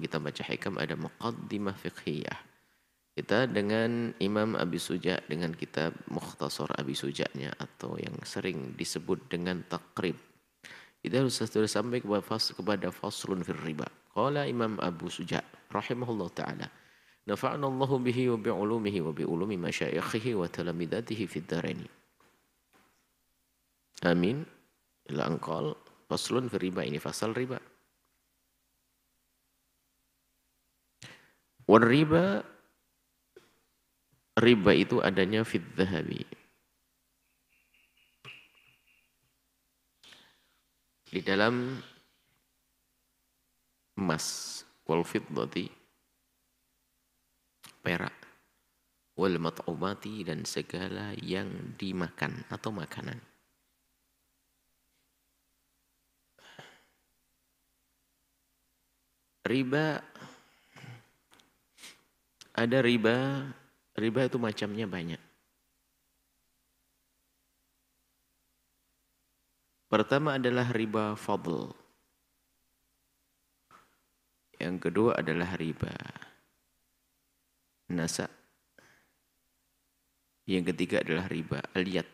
kita baca hikam ada muqaddimah fiqhiyah. Kita dengan Imam Abi Suja dengan kitab Mukhtasar Abi Suja'nya atau yang sering disebut dengan taqrib. Kita harus sudah sampai kepada faslun fil riba. Qala Imam Abu Suja rahimahullah taala. Nafa'ana Allahu bihi wa bi'ulumihi wa bi'ulumi masyayikhihi wa talamidatihi fid dharain. Amin. Ila anqal faslun fil riba, ini fasal riba. War riba itu adanya fid dhahabi. Di dalam emas, wal fiddati, perak, wal mat'umati, dan segala yang dimakan atau makanan. Riba, ada riba itu macamnya banyak. Pertama adalah riba fadl. Yang kedua adalah riba nasa. Yang ketiga adalah riba aliyat.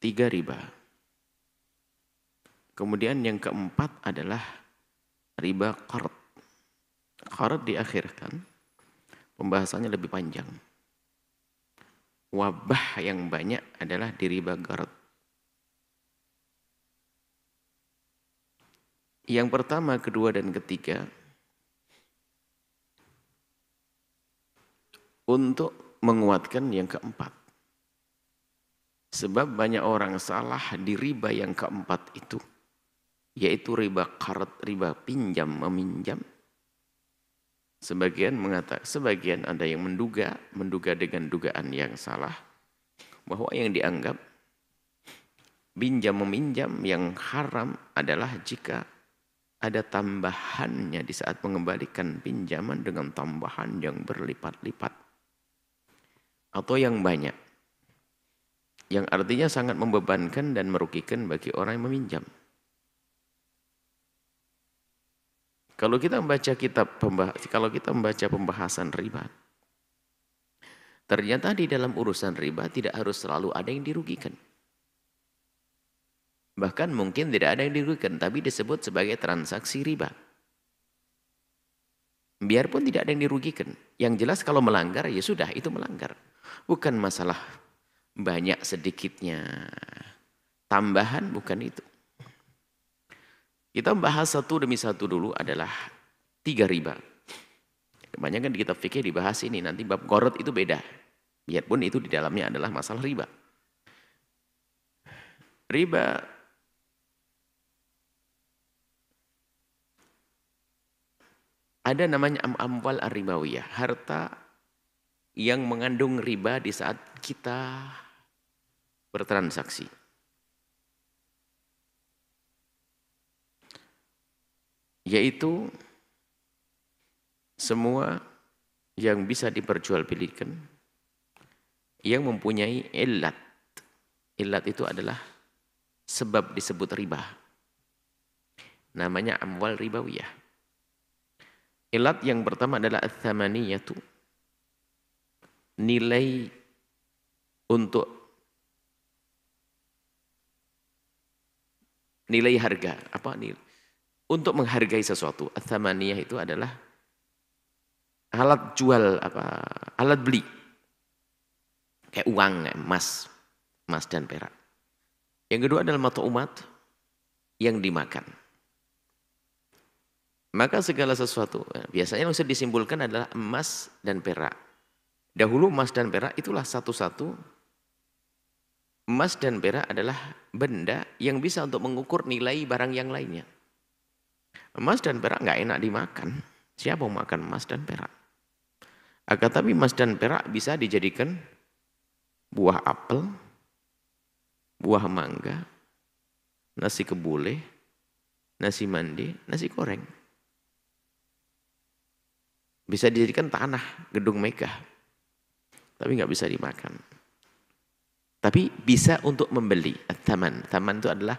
Tiga riba. Kemudian yang keempat adalah riba qard. Qard diakhirkan. Pembahasannya lebih panjang. Wabah yang banyak adalah di riba qard. Yang pertama, kedua, dan ketiga untuk menguatkan yang keempat. Sebab banyak orang salah di riba yang keempat itu, yaitu riba qard, riba pinjam meminjam. Sebagian ada yang menduga dengan dugaan yang salah bahwa yang dianggap pinjam meminjam yang haram adalah jika ada tambahannya di saat mengembalikan pinjaman dengan tambahan yang berlipat-lipat atau yang banyak, yang artinya sangat membebankan dan merugikan bagi orang yang meminjam. Kalau kita membaca pembahasan riba, ternyata di dalam urusan riba tidak harus selalu ada yang dirugikan. Bahkan mungkin tidak ada yang dirugikan, tapi disebut sebagai transaksi riba. Biarpun tidak ada yang dirugikan. Yang jelas kalau melanggar, ya sudah, itu melanggar. Bukan masalah banyak sedikitnya. Tambahan bukan itu. Kita bahas satu demi satu dulu adalah tiga riba. Kebanyakan di kitab fikih dibahas ini, nanti bab qard itu beda. Biarpun itu di dalamnya adalah masalah riba. Riba ada namanya amwal ar-ribawiyah, harta yang mengandung riba di saat kita bertransaksi. Yaitu semua yang bisa diperjualbelikan, yang mempunyai illat. Illat itu adalah sebab disebut riba. Namanya amwal ribawiyah. Ilat yang pertama adalah ats-tsamaniyatu. Nilai untuk nilai harga, apa nilai? Untuk menghargai sesuatu. Ats-tsamaniyah itu adalah alat jual, alat beli. Kayak uang, emas dan perak. Yang kedua adalah mat'umat, yang dimakan. Maka segala sesuatu, biasanya yang bisa disimpulkan adalah emas dan perak. Dahulu emas dan perak itulah satu-satu. Emas dan perak adalah benda yang bisa untuk mengukur nilai barang yang lainnya. Emas dan perak nggak enak dimakan. Siapa mau makan emas dan perak? Akan tapi emas dan perak bisa dijadikan buah apel, buah mangga, nasi kebule, nasi mandi, nasi goreng. Bisa dijadikan tanah, gedung megah. Tapi nggak bisa dimakan. Tapi bisa untuk membeli. Taman. Taman itu adalah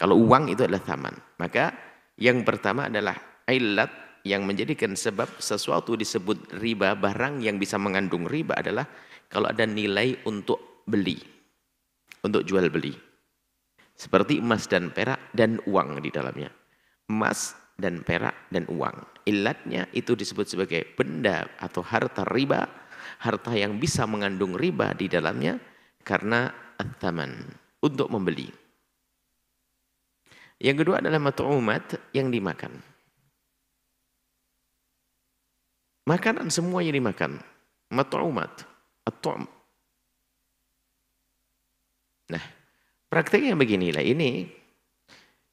Kalau uang itu adalah thaman. Maka yang pertama adalah illat yang menjadikan sebab sesuatu disebut riba, barang yang bisa mengandung riba adalah kalau ada nilai untuk beli, untuk jual beli. Seperti emas dan perak dan uang di dalamnya. Emas dan perak dan uang. Illatnya itu disebut sebagai benda atau harta riba, harta yang bisa mengandung riba di dalamnya karena at-thaman, untuk membeli. Yang kedua adalah mat'umat, yang dimakan. Makanan semua yang dimakan. Mat'umat, at-tu'm. Nah, prakteknya beginilah ini.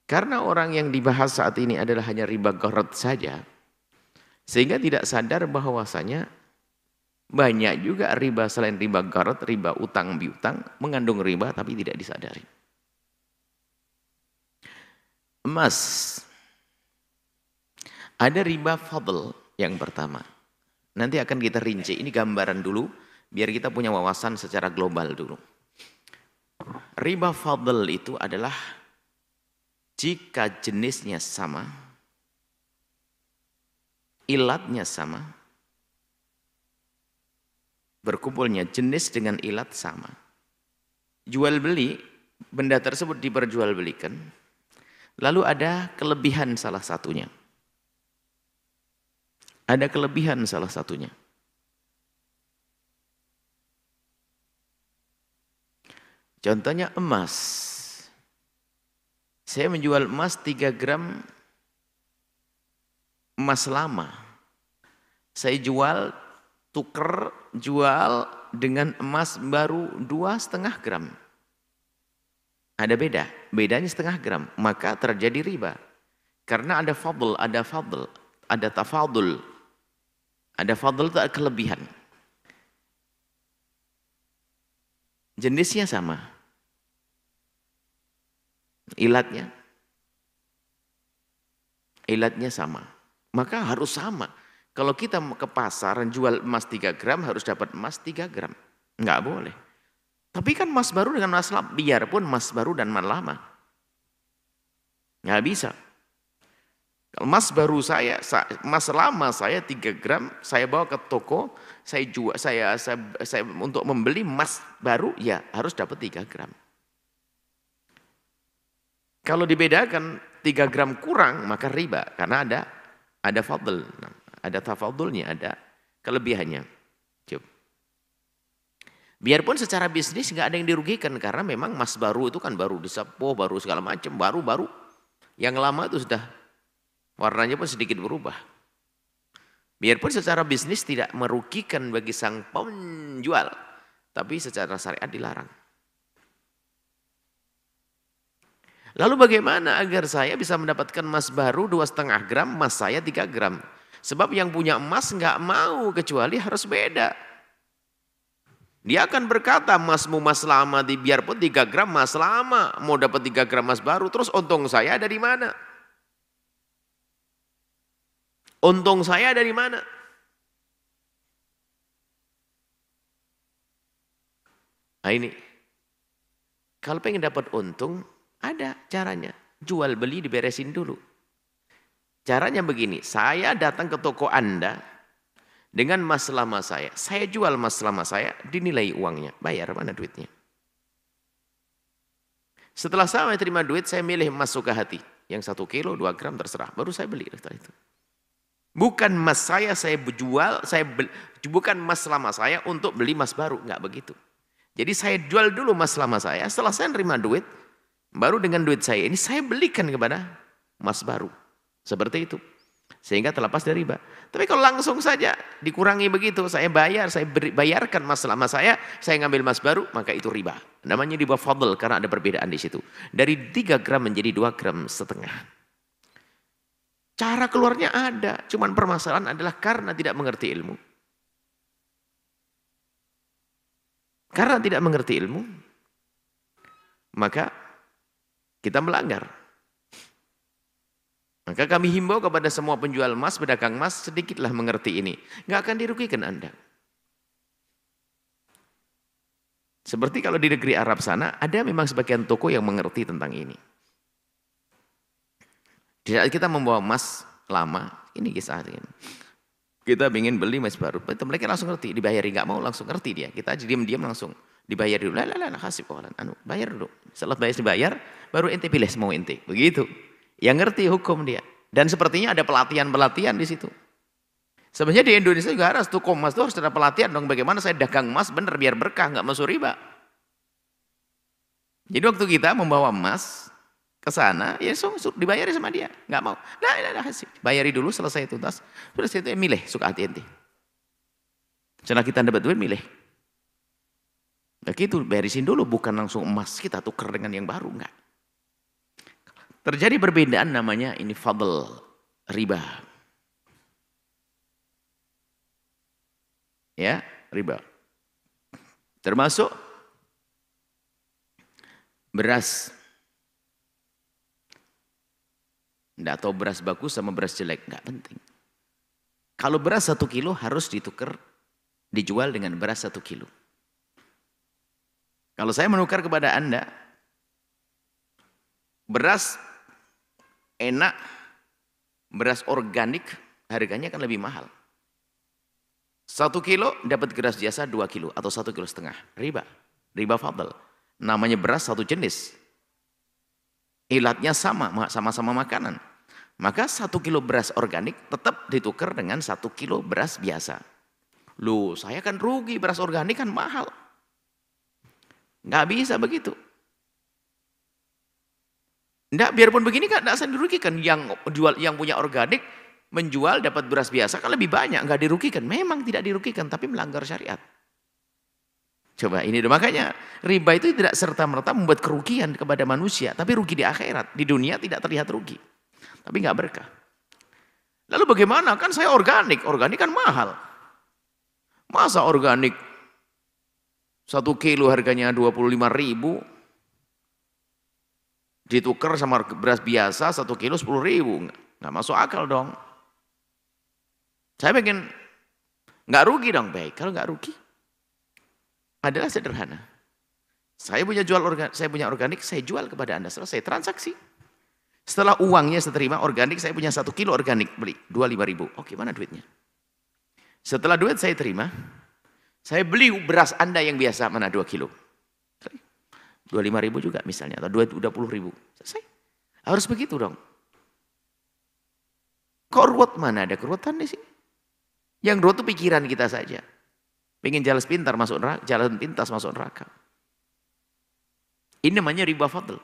Karena orang yang dibahas saat ini adalah hanya riba gharat saja, sehingga tidak sadar bahwasanya banyak juga riba selain riba gharat, riba utang piutang, mengandung riba tapi tidak disadari. Emas. Ada riba fadl yang pertama. Nanti akan kita rinci, ini gambaran dulu, biar kita punya wawasan secara global dulu. Riba fadl itu adalah jika jenisnya sama, ilatnya sama, berkumpulnya jenis dengan ilat sama. Jual beli, benda tersebut diperjualbelikan, lalu ada kelebihan salah satunya. Ada kelebihan salah satunya. Contohnya emas. Saya menjual emas 3 gram emas lama. Saya tuker jual dengan emas baru 2,5 gram. Ada beda, bedanya 0,5 gram, maka terjadi riba. Karena ada fadl, ada tafadul. Ada fadl itu kelebihan. Jenisnya sama. Ilatnya sama. Maka harus sama. Kalau kita ke pasar jual emas 3 gram harus dapat emas 3 gram. Enggak boleh. Tapi kan emas baru dengan emas lama, biarpun emas baru dan emas lama. Nggak bisa. Kalau emas baru emas lama saya 3 gram, saya bawa ke toko, saya jual, saya untuk membeli emas baru, ya harus dapat 3 gram. Kalau dibedakan 3 gram kurang, maka riba, karena ada fadl, ada tafadulnya, ada kelebihannya. Biarpun secara bisnis nggak ada yang dirugikan karena memang emas baru itu kan baru disepuh, baru segala macam, baru. Yang lama itu sudah warnanya pun sedikit berubah. Biarpun secara bisnis tidak merugikan bagi sang penjual, tapi secara syariat dilarang. Lalu bagaimana agar saya bisa mendapatkan emas baru 2,5 gram, emas saya 3 gram? Sebab yang punya emas nggak mau kecuali harus beda. Dia akan berkata emasmu emas lama, biarpun 3 gram emas lama, mau dapat 3 gram emas baru, terus untung saya ada di mana? Untung saya ada di mana? Nah ini, kalau pengen dapat untung, ada caranya. Jual beli diberesin dulu. Caranya begini, saya datang ke toko Anda, dengan emas lama saya jual emas lama saya, dinilai uangnya, bayar mana duitnya. Setelah saya terima duit, saya milih emas suka hati, yang 1 kilo, 2 gram terserah, baru saya beli setelah itu. Bukan emas saya jual, bukan emas lama saya untuk beli emas baru, enggak begitu. Jadi saya jual dulu emas lama saya, setelah saya terima duit, baru dengan duit saya ini saya belikan kepada emas baru, seperti itu. Sehingga terlepas dari riba. Tapi kalau langsung saja dikurangi begitu, saya bayarkan emas lama saya ngambil emas baru, maka itu riba. Namanya riba fadl karena ada perbedaan di situ. Dari 3 gram menjadi 2,5 gram. Cara keluarnya ada, cuman permasalahan adalah karena tidak mengerti ilmu. Karena tidak mengerti ilmu, maka kita melanggar. Maka kami himbau kepada semua penjual emas, pedagang emas, sedikitlah mengerti ini. Nggak akan dirugikan Anda. Seperti kalau di negeri Arab sana, ada memang sebagian toko yang mengerti tentang ini. Di saat kita membawa emas lama, ini kisah ini. Kita ingin beli emas baru, mereka langsung ngerti, dibayari, nggak mau langsung ngerti dia. Kita aja diam-diam langsung dibayar dulu. Lah kasih pohon, bayar dulu. Setelah dibayar, baru ente pilih semua ente. Begitu. Yang ngerti hukum dia. Dan sepertinya ada pelatihan-pelatihan di situ. Sebenarnya di Indonesia juga harus tuh emas tuh harus ada pelatihan dong. Bagaimana saya dagang emas bener biar berkah, nggak masuk riba. Jadi waktu kita membawa emas ke sana, ya dibayari sama dia, nggak mau. Nah, kasih, bayari dulu selesai tuntas. Terus itu milih suka hati ente. Setelah kita dapat duit milih. Nah gitu, barisin dulu, bukan langsung emas kita tukar dengan yang baru, enggak. Terjadi perbedaan namanya ini fadl, riba. Ya, riba. Termasuk beras. Enggak tahu beras bagus sama beras jelek, enggak penting. Kalau beras 1 kilo harus dijual dengan beras 1 kilo. Kalau saya menukar kepada Anda, beras enak, beras organik harganya kan lebih mahal. 1 kilo dapat beras biasa 2 kilo atau 1,5 kilo. Riba fadl. Namanya beras satu jenis. Ilatnya sama-sama makanan. Maka 1 kilo beras organik tetap ditukar dengan 1 kilo beras biasa. Loh, saya kan rugi, beras organik kan mahal. Nggak bisa begitu. Nggak, biarpun begini kan nggak usah dirugikan. Yang punya organik menjual dapat beras biasa kan lebih banyak, nggak dirugikan. Memang tidak dirugikan, tapi melanggar syariat. Coba ini, makanya riba itu tidak serta-merta membuat kerugian kepada manusia, tapi rugi di akhirat. Di dunia tidak terlihat rugi, tapi nggak berkah. Lalu bagaimana? Kan saya organik kan mahal. Masa organik 1 kilo harganya 25.000 ditukar sama beras biasa 1 kilo 10.000, nggak masuk akal dong. Saya pengen nggak rugi dong, baik. Kalau nggak rugi adalah sederhana. Saya punya organik, saya jual kepada Anda, selesai transaksi. Setelah uangnya saya terima organik, saya punya 1 kilo organik, beli 25.000. Oke, mana duitnya? Setelah duit saya terima, saya beli beras Anda yang biasa, mana 2 kilo? 25.000 juga misalnya, atau 20.000. Selesai. Harus begitu dong. Kok ruwet? Mana ada keruwetan di sini? Yang ruwet itu pikiran kita saja. Pengen jalan pintas masuk neraka. Ini namanya riba fadl.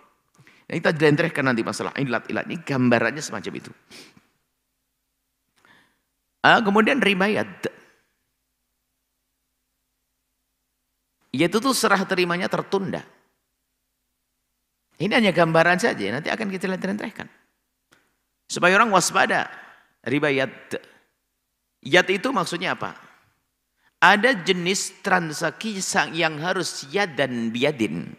Nah, kita jelentrehkan nanti masalah ilat-ilat ini, gambarannya semacam itu. Kemudian riba yad. Yaitu tuh serah terimanya tertunda. Ini hanya gambaran saja, nanti akan kita jelentrehkan. Supaya orang waspada. Riba yad. Yad itu maksudnya apa? Ada jenis transaksi yang harus yadan biyadin.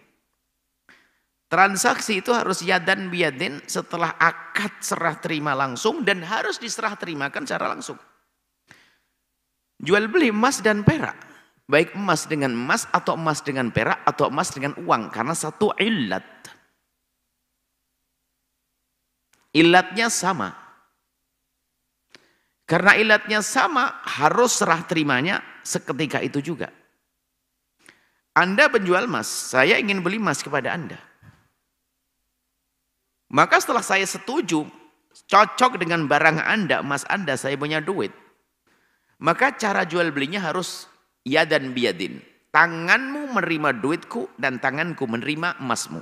Transaksi itu harus yadan biyadin setelah akad serah terima langsung dan harus diserah terimakan secara langsung. Jual beli emas dan perak. Baik emas dengan emas atau emas dengan perak atau emas dengan uang. Karena satu ilat. Ilatnya sama. Karena ilatnya sama, harus serah terimanya seketika itu juga. Anda penjual emas, saya ingin beli emas kepada Anda. Maka setelah saya setuju, cocok dengan barang Anda, emas Anda, saya punya duit. Maka cara jual belinya harus yadan biyadin. Tanganmu menerima duitku dan tanganku menerima emasmu.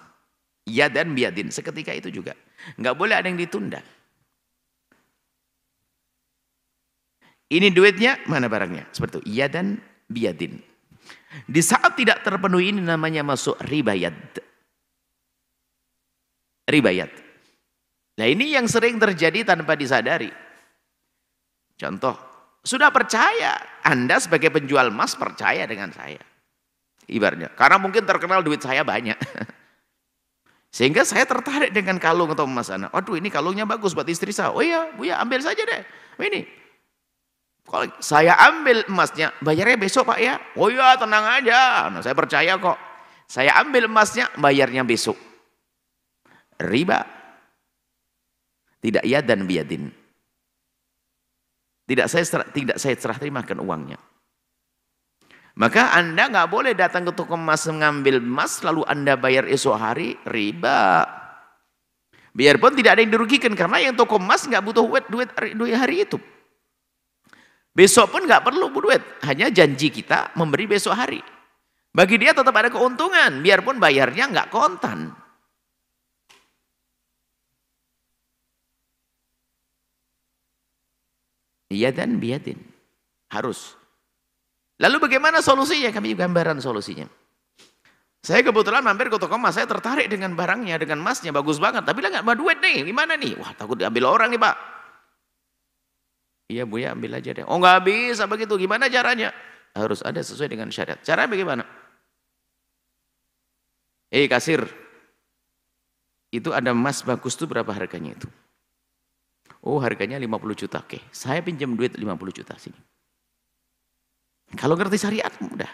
Yadan biyadin, seketika itu juga. Nggak boleh ada yang ditunda. Ini duitnya, mana barangnya? Seperti itu. Yadan biyadin. Di saat tidak terpenuhi ini namanya masuk ribayat. Ribayat. Nah ini yang sering terjadi tanpa disadari. Contoh, sudah percaya. Anda sebagai penjual emas percaya dengan saya. Ibaratnya. Karena mungkin terkenal duit saya banyak. Sehingga saya tertarik dengan kalung atau emas Anda. Waduh ini kalungnya bagus buat istri saya. Oh iya, Buya ambil saja deh. Ini. Kalau saya ambil emasnya, bayarnya besok Pak ya? Oh iya tenang aja, nah, saya percaya kok. Saya ambil emasnya, bayarnya besok. Riba. Tidak yadan biyadin. Tidak saya serah terimakan uangnya. Maka Anda nggak boleh datang ke toko emas mengambil emas lalu Anda bayar esok hari, riba. Biarpun tidak ada yang dirugikan karena yang toko emas nggak butuh duit hari itu. Besok pun nggak perlu duit, hanya janji kita memberi besok hari. Bagi dia tetap ada keuntungan, biarpun bayarnya nggak kontan. Iya dan biadin. Harus. Lalu bagaimana solusinya? Kami gambaran solusinya. Saya kebetulan mampir ke toko emas, saya tertarik dengan barangnya, dengan emasnya, bagus banget. Tapi lah nggak bawa duit nih, gimana nih? Wah takut diambil orang nih Pak. Iya Bu ya, ambil aja deh. Oh nggak bisa begitu, gimana caranya? Harus ada sesuai dengan syariat. Caranya bagaimana? Kasir, itu ada emas bagus tuh berapa harganya itu? Oh harganya 50 juta, oke. Saya pinjam duit 50 juta sini. Kalau ngerti syariat mudah.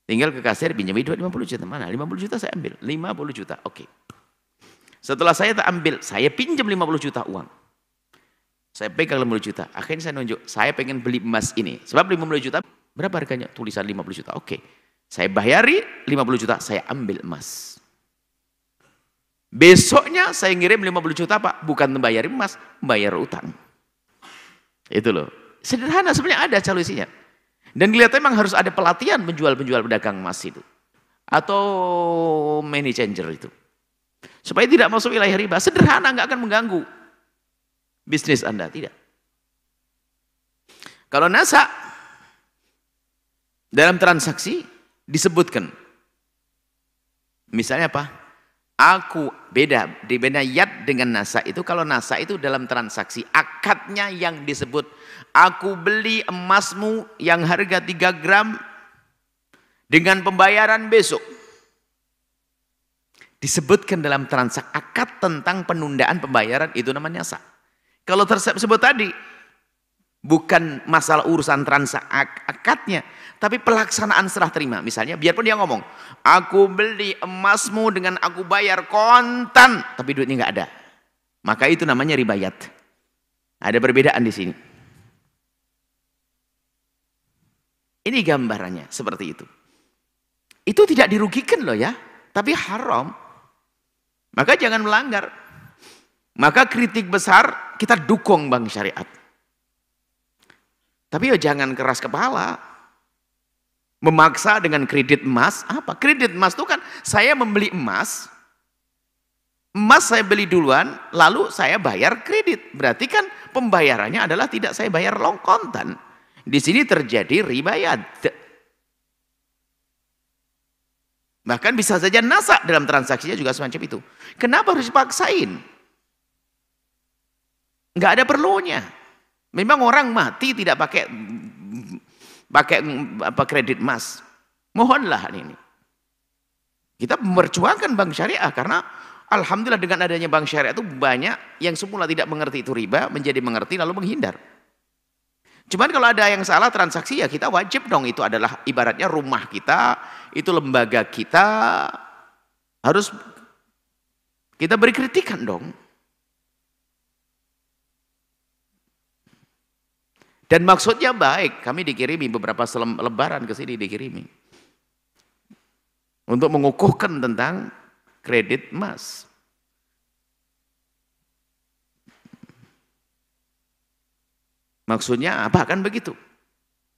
Tinggal ke kasir pinjam duit 50 juta. Mana? 50 juta saya ambil. 50 juta, oke. Setelah saya tak ambil, saya pinjam 50 juta uang. Saya pegang 50 juta. Akhirnya saya nunjuk, saya pengen beli emas ini. Sebab 50 juta, berapa harganya? Tulisan 50 juta, oke. Saya bayari 50 juta, saya ambil emas. Besoknya saya ngirim 50 juta Pak, bukan membayar emas, membayar utang. Itu loh. Sederhana sebenarnya ada solusinya. Dan kelihatan memang harus ada pelatihan penjual-penjual pedagang emas itu. Atau money changer itu. Supaya tidak masuk wilayah riba. Sederhana, nggak akan mengganggu bisnis Anda, tidak. Kalau nasa dalam transaksi disebutkan. Misalnya apa? Aku beda yad dengan nasa itu. Kalau nasa itu dalam transaksi akadnya yang disebut aku beli emasmu yang harga 3 gram dengan pembayaran besok. Disebutkan dalam transaksi akad tentang penundaan pembayaran, itu namanya nasa. Kalau tersebut tadi bukan masalah urusan transaksi akadnya, tapi pelaksanaan serah terima. Misalnya biarpun dia ngomong, aku beli emasmu dengan aku bayar kontan, tapi duitnya nggak ada. Maka itu namanya ribayat. Ada perbedaan di sini. Ini gambarannya seperti itu. Itu tidak dirugikan loh ya, tapi haram. Maka jangan melanggar. Maka kritik besar kita dukung bank syariat. Tapi ya jangan keras kepala. Memaksa dengan kredit emas, apa? Kredit emas itu kan saya membeli emas saya beli duluan, lalu saya bayar kredit. Berarti kan pembayarannya adalah tidak saya bayar kontan. Di sini terjadi ribayat. Bahkan bisa saja nasa dalam transaksinya juga semacam itu. Kenapa harus dipaksain? Nggak ada perlunya. Memang orang mati tidak pakai kredit emas. Mohonlah ini. Kita memperjuangkan bank syariah karena alhamdulillah dengan adanya bank syariah itu banyak yang semula tidak mengerti itu riba menjadi mengerti lalu menghindar. Cuman kalau ada yang salah transaksi ya kita wajib dong, itu adalah ibaratnya rumah kita, itu lembaga kita, harus kita beri kritikan dong. Dan maksudnya baik, kami dikirimi beberapa lebaran ke sini dikirimi. Untuk mengukuhkan tentang kredit emas. Maksudnya apa kan begitu?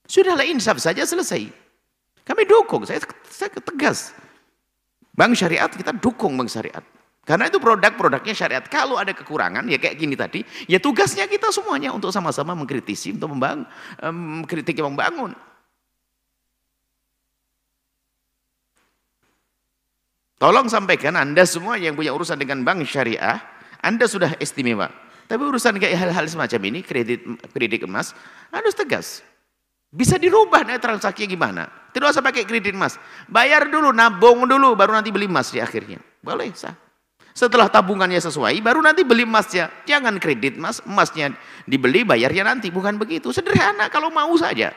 Sudahlah insaf saja selesai. Kami dukung, saya tegas. Bank syariat kita dukung bank syariat. Karena itu produk-produknya syariat. Kalau ada kekurangan, ya kayak gini tadi, ya tugasnya kita semuanya untuk sama-sama mengkritisi, untuk kritik yang membangun. Tolong sampaikan Anda semua yang punya urusan dengan bank syariah, Anda sudah istimewa. Tapi urusan kayak hal-hal semacam ini, kredit emas, harus tegas. Bisa dirubah transaksinya gimana? Tidak usah pakai kredit emas. Bayar dulu, nabung dulu, baru nanti beli emas di akhirnya. Boleh, sah. Setelah tabungannya sesuai, baru nanti beli emasnya. Jangan kredit emas, emasnya dibeli, bayarnya nanti. Bukan begitu, sederhana kalau mau saja.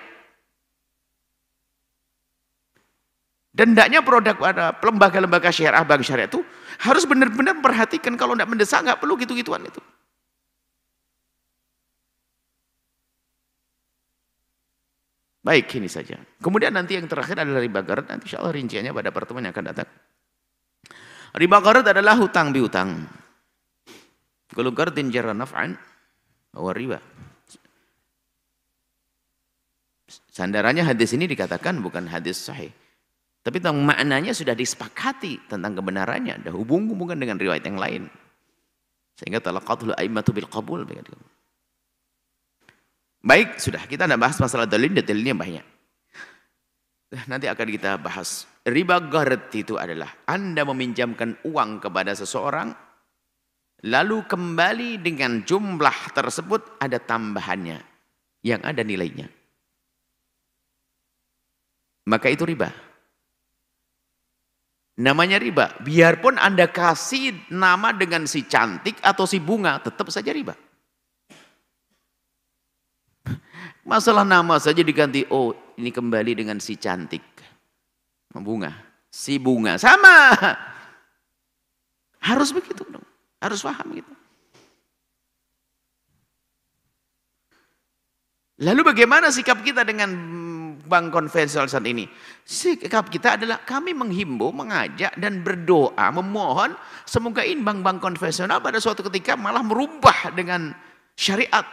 Dan hendaknya produk pada lembaga-lembaga syariah, bank syariah itu harus benar-benar memperhatikan kalau tidak mendesak, nggak perlu gitu-gituan itu. Baik, ini saja. Kemudian nanti yang terakhir adalah riba gharar. Nanti insya Allah rinciannya pada pertemuan yang akan datang. Riba gharar adalah hutang bihutang. Kalau qardin jarra naf'an, bahwa riba. Sandarannya hadis ini dikatakan bukan hadis sahih. Tapi tentang maknanya sudah disepakati tentang kebenarannya. Ada hubungan dengan riwayat yang lain. Sehingga talaqatul a'immatu bil qabul. Baik, sudah. Kita tidak bahas masalah dalil, detailnya banyak. Nanti akan kita bahas. Riba gharar itu adalah Anda meminjamkan uang kepada seseorang, lalu kembali dengan jumlah tersebut ada tambahannya, yang ada nilainya. Maka itu riba. Namanya riba. Biarpun Anda kasih nama dengan si cantik atau si bunga, tetap saja riba. Masalah nama saja diganti, oh ini kembali dengan si cantik. Bunga. Si bunga. Sama. Harus begitu dong. Harus paham gitu. Lalu bagaimana sikap kita dengan bank konvensional saat ini? Sikap kita adalah kami menghimbau, mengajak dan berdoa, memohon semoga ini bank-bank konvensional pada suatu ketika malah merubah dengan syariat.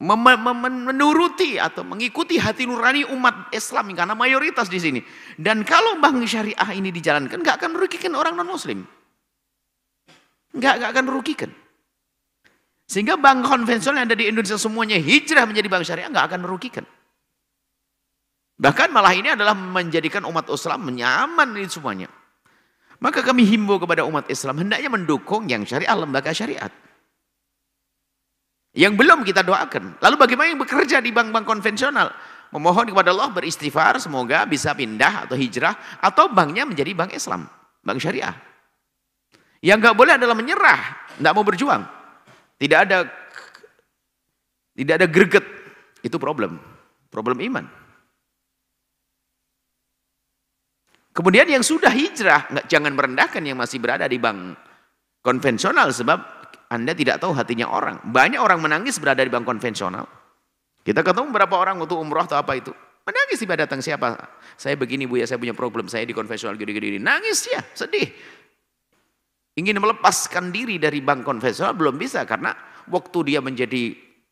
Menuruti atau mengikuti hati nurani umat Islam karena mayoritas di sini. Dan kalau bank syariah ini dijalankan, nggak akan merugikan orang non Muslim, nggak akan merugikan. Sehingga bank konvensional yang ada di Indonesia semuanya hijrah menjadi bank syariah nggak akan merugikan. Bahkan malah ini adalah menjadikan umat Islam nyaman ini semuanya. Maka kami himbau kepada umat Islam hendaknya mendukung yang syariah, lembaga syariat. Yang belum kita doakan. Lalu bagaimana yang bekerja di bank-bank konvensional? Memohon kepada Allah beristighfar semoga bisa pindah atau hijrah atau banknya menjadi bank Islam, bank syariah. Yang nggak boleh adalah menyerah, nggak mau berjuang. Tidak ada greget. Itu problem iman. Kemudian yang sudah hijrah, jangan merendahkan yang masih berada di bank konvensional sebab Anda tidak tahu hatinya orang. Banyak orang menangis berada di bank konvensional. Kita ketemu beberapa orang untuk umroh atau apa itu. Menangis tiba datang siapa? Saya begini Bu ya, saya punya problem. Saya di konvensional gini-gini. Nangis ya, sedih. Ingin melepaskan diri dari bank konvensional belum bisa. Karena waktu dia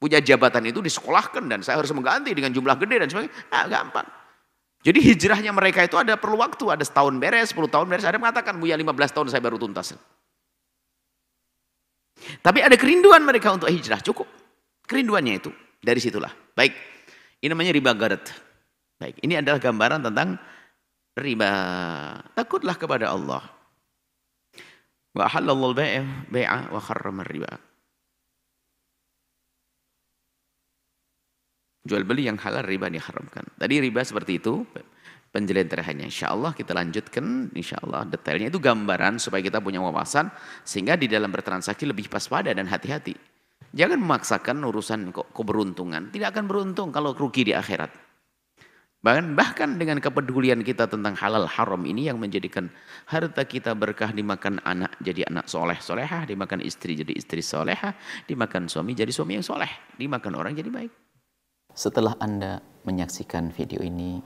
punya jabatan itu disekolahkan. Dan saya harus mengganti dengan jumlah gede dan sebagainya. Nah, gampang. Jadi hijrahnya mereka itu ada perlu waktu. Ada setahun beres, 10 tahun beres. Ada yang mengatakan Bu ya 15 tahun saya baru tuntas. Tapi ada kerinduan mereka untuk hijrah, cukup. Kerinduannya itu, dari situlah. Baik, ini namanya riba gharar. Baik, ini adalah gambaran tentang riba. Takutlah kepada Allah. Wa halallahu al-bai'a wa harrama riba. Jual beli yang halal, riba diharamkan. Tadi riba seperti itu. Penjelasannya insyaallah kita lanjutkan insyaallah detailnya itu gambaran supaya kita punya wawasan sehingga di dalam bertransaksi lebih waspada dan hati-hati. Jangan memaksakan urusan keberuntungan, tidak akan beruntung kalau rugi di akhirat. Bahkan dengan kepedulian kita tentang halal haram ini yang menjadikan harta kita berkah, dimakan anak jadi anak soleh solehah, dimakan istri jadi istri solehah, dimakan suami jadi suami yang soleh, dimakan orang jadi baik. Setelah Anda menyaksikan video ini,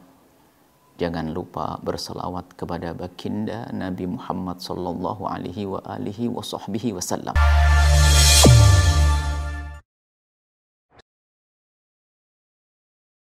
jangan lupa berselawat kepada baginda Nabi Muhammad sallallahu alaihi wa alihi wa sahbihi wasallam.